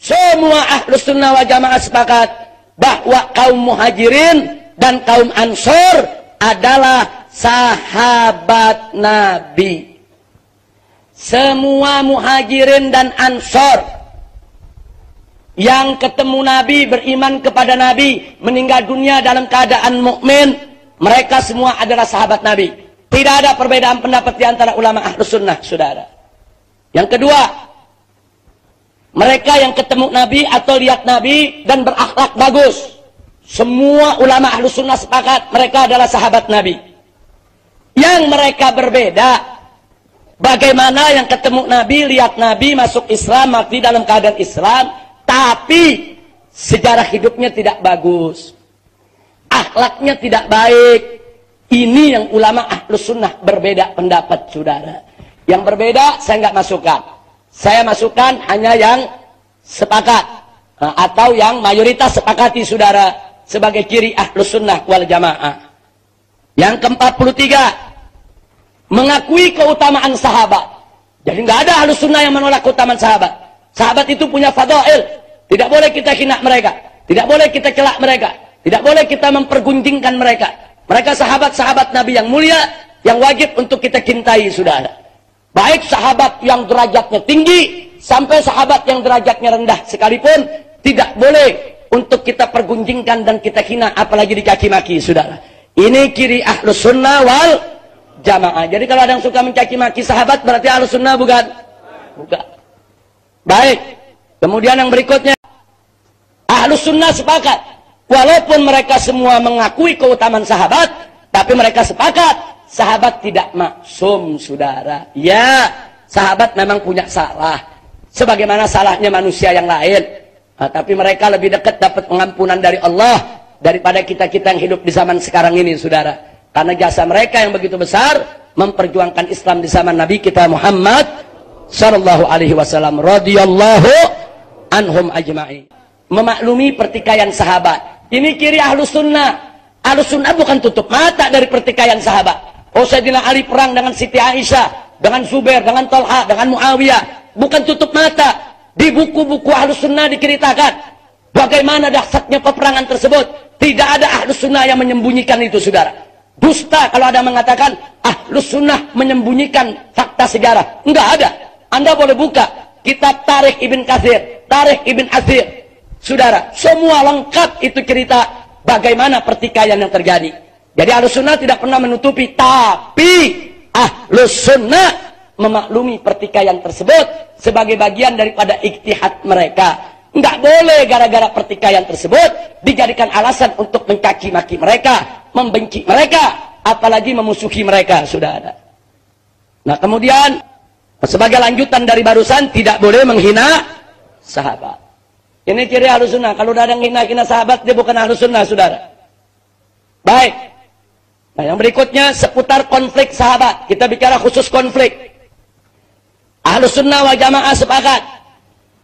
Semua Ahlus Sunnah wal Jamaah sepakat bahwa kaum Muhajirin dan kaum Ansor adalah sahabat Nabi. Semua Muhajirin dan Ansor yang ketemu Nabi, beriman kepada Nabi, meninggal dunia dalam keadaan mukmin, mereka semua adalah sahabat Nabi. Tidak ada perbedaan pendapat di antara ulama Ahlus Sunnah, saudara. Yang kedua, mereka yang ketemu Nabi atau lihat Nabi dan berakhlak bagus. Semua ulama Ahlus Sunnah sepakat mereka adalah sahabat Nabi. Yang mereka berbeda, bagaimana yang ketemu Nabi, lihat Nabi, masuk Islam, mati dalam keadaan Islam, tapi sejarah hidupnya tidak bagus, akhlaknya tidak baik. Ini yang ulama Ahlus Sunnah berbeda pendapat, saudara. Yang berbeda saya nggak masukkan. Saya masukkan hanya yang sepakat atau yang mayoritas sepakati, saudara, sebagai ciri Ahlus Sunnah wal Jamaah. Yang ke-43, mengakui keutamaan sahabat. Jadi nggak ada Ahlus Sunnah yang menolak keutamaan sahabat. Sahabat itu punya fadail. Tidak boleh kita hina mereka, tidak boleh kita celak mereka, tidak boleh kita mempergunjingkan mereka. Mereka sahabat-sahabat Nabi yang mulia, yang wajib untuk kita cintai, saudara. Baik sahabat yang derajatnya tinggi sampai sahabat yang derajatnya rendah sekalipun tidak boleh untuk kita pergunjingkan dan kita hina, apalagi dicaci maki, saudara. Ini ciri Ahlus Sunnah wal Jamaah. Jadi kalau ada yang suka mencaci maki sahabat berarti Ahlus Sunnah bukan? Bukan. Baik. Kemudian yang berikutnya, Ahlus Sunnah sepakat walaupun mereka semua mengakui keutamaan sahabat, tapi mereka sepakat sahabat tidak maksum, saudara. Ya, sahabat memang punya salah, sebagaimana salahnya manusia yang lain. Tapi mereka lebih dekat dapat pengampunan dari Allah daripada kita-kita yang hidup di zaman sekarang ini, saudara. Karena jasa mereka yang begitu besar memperjuangkan Islam di zaman Nabi kita Muhammad sallallahu alaihi wasallam radhiyallahu anhum ajma'in. Memaklumi pertikaian sahabat. Ini ciri Ahlus Sunnah. Ahlus Sunnah bukan tutup mata dari pertikaian sahabat. Oh, Sayyidina Ali perang dengan Siti Aisyah, dengan Zubair, dengan Talha, dengan Muawiyah. Bukan tutup mata. Di buku-buku Ahlus Sunnah diceritakan bagaimana dahsyatnya peperangan tersebut. Tidak ada Ahlus Sunnah yang menyembunyikan itu, saudara. Dusta kalau ada mengatakan Ahlus Sunnah menyembunyikan fakta sejarah. Enggak ada. Anda boleh buka kitab Tarikh Ibn Katsir, Tarikh Ibn Atsir, saudara. Semua lengkap itu cerita bagaimana pertikaian yang terjadi. Jadi Ahlus Sunnah tidak pernah menutupi, tapi Ahlus Sunnah memaklumi pertikaian tersebut sebagai bagian daripada ijtihad mereka. Enggak boleh gara-gara pertikaian tersebut dijadikan alasan untuk mencaci maki mereka, membenci mereka, apalagi memusuhi mereka, saudara. Nah, kemudian sebagai lanjutan dari barusan, tidak boleh menghina sahabat. Ini ciri Ahlus Sunnah. Kalau udah ada yang hina-hina sahabat, dia bukan Ahlus Sunnah, saudara. Baik. Nah, yang berikutnya seputar konflik sahabat. Kita bicara khusus konflik. Ahlus Sunnah wal Jamaah sepakat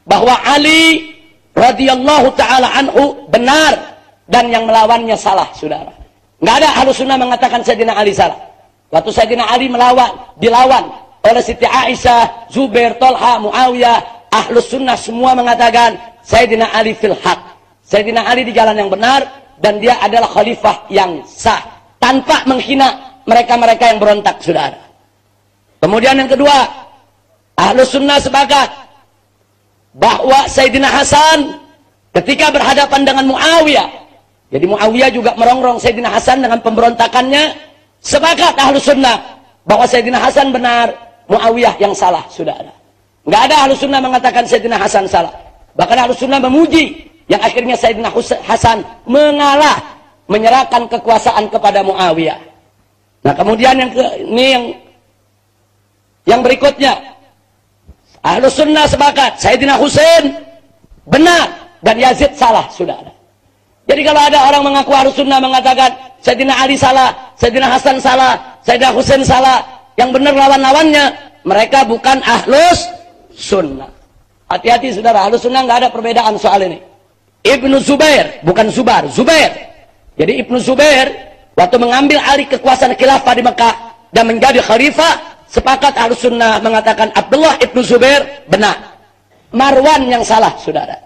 bahwa Ali radhiyallahu taala anhu benar dan yang melawannya salah, saudara. Nggak ada Ahlus Sunnah mengatakan Sayyidina Ali salah. Waktu Sayyidina Ali dilawan oleh Siti Aisyah, Zubair, Talha, Muawiyah, Ahlus Sunnah semua mengatakan Sayyidina Ali fil haq. Sayyidina Ali di jalan yang benar dan dia adalah khalifah yang sah, tanpa menghina mereka-mereka yang berontak, saudara. Kemudian yang kedua, Ahlus Sunnah sepakat bahwa Sayyidina Hasan ketika berhadapan dengan Muawiyah, jadi Muawiyah juga merongrong Sayyidina Hasan dengan pemberontakannya, sepakat Ahlus Sunnah bahwa Sayyidina Hasan benar, Muawiyah yang salah, saudara. Nggak ada Ahlus Sunnah mengatakan Sayyidina Hasan salah. Bahkan Ahlus Sunnah memuji yang akhirnya Sayyidina Hasan mengalah, menyerahkan kekuasaan kepada Muawiyah. Nah, kemudian yang berikutnya, Ahlus Sunnah sepakat Sayyidina Husain benar dan Yazid salah, saudara. Jadi kalau ada orang mengaku Ahlus Sunnah mengatakan Sayyidina Ali salah, Sayyidina Hasan salah, Sayyidina Husain salah, yang benar lawan-lawannya, mereka bukan Ahlus Sunnah. Hati-hati, saudara. Ahlus Sunnah nggak ada perbedaan soal ini. Ibnu Zubair, bukan Zubar, Zubair. Jadi Ibnu Zubair waktu mengambil alih kekuasaan khilafah di Mekah dan menjadi khalifah, sepakat Ahlus Sunnah mengatakan Abdullah Ibnu Zubair benar, Marwan yang salah, saudara.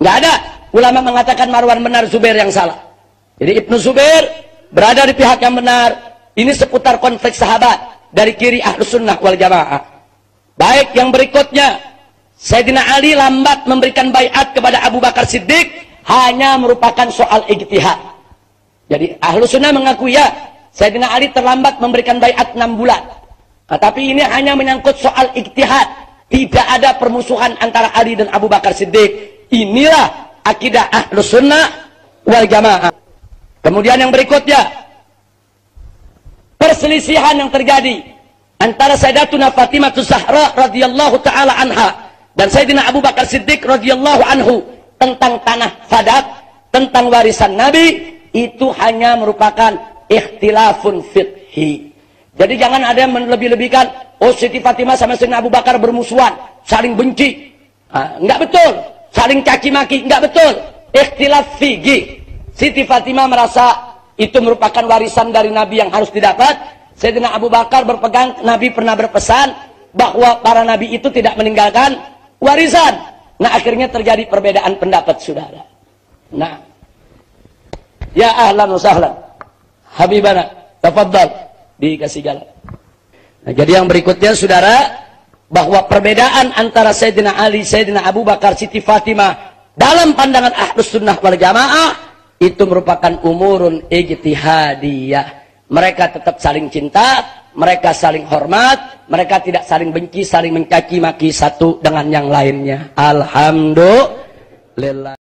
Nggak ada ulama mengatakan Marwan benar, Zubair yang salah. Jadi Ibnu Zubair berada di pihak yang benar. Ini seputar konflik sahabat dari kiri Ahlus Sunnah wal Jamaah. Baik, yang berikutnya, Sayyidina Ali lambat memberikan baiat kepada Abu Bakar Siddiq hanya merupakan soal ijtihad. Jadi Ahlus Sunnah mengakui ya, Sayyidina Ali terlambat memberikan baiat 6 bulan. Nah, tapi ini hanya menyangkut soal ijtihad. Tidak ada permusuhan antara Ali dan Abu Bakar Siddiq. Inilah akidah Ahlus Sunnah wal Jamaah. Kemudian yang berikutnya, perselisihan yang terjadi antara Sayyidatuna Fatimah Zahra radhiyallahu taala anha dan Sayyidina Abu Bakar Siddiq radhiyallahu anhu tentang tanah Fadak, tentang warisan Nabi, itu hanya merupakan ikhtilafun fiqhi. Jadi jangan ada yang melebih-lebihkan, oh Siti Fatimah sama Sayyidina Abu Bakar bermusuhan, saling benci. Enggak betul. Saling caci maki, enggak betul. Ikhtilaf fiqhi. Siti Fatimah merasa itu merupakan warisan dari Nabi yang harus didapat. Sayyidina Abu Bakar berpegang, Nabi pernah berpesan bahwa para Nabi itu tidak meninggalkan warisan. Nah, akhirnya terjadi perbedaan pendapat, saudara. Nah, ya ahlan wa sahlan, Habibana, tafadhal, dikasih jalan. Nah, jadi yang berikutnya, saudara, bahwa perbedaan antara Sayyidina Ali, Sayyidina Abu Bakar, Siti Fatimah dalam pandangan Ahlus Sunnah wal Jamaah itu merupakan umurun ijtihadiyah. Mereka tetap saling cinta, mereka saling hormat, mereka tidak saling benci, saling mencaci maki satu dengan yang lainnya. Alhamdulillah.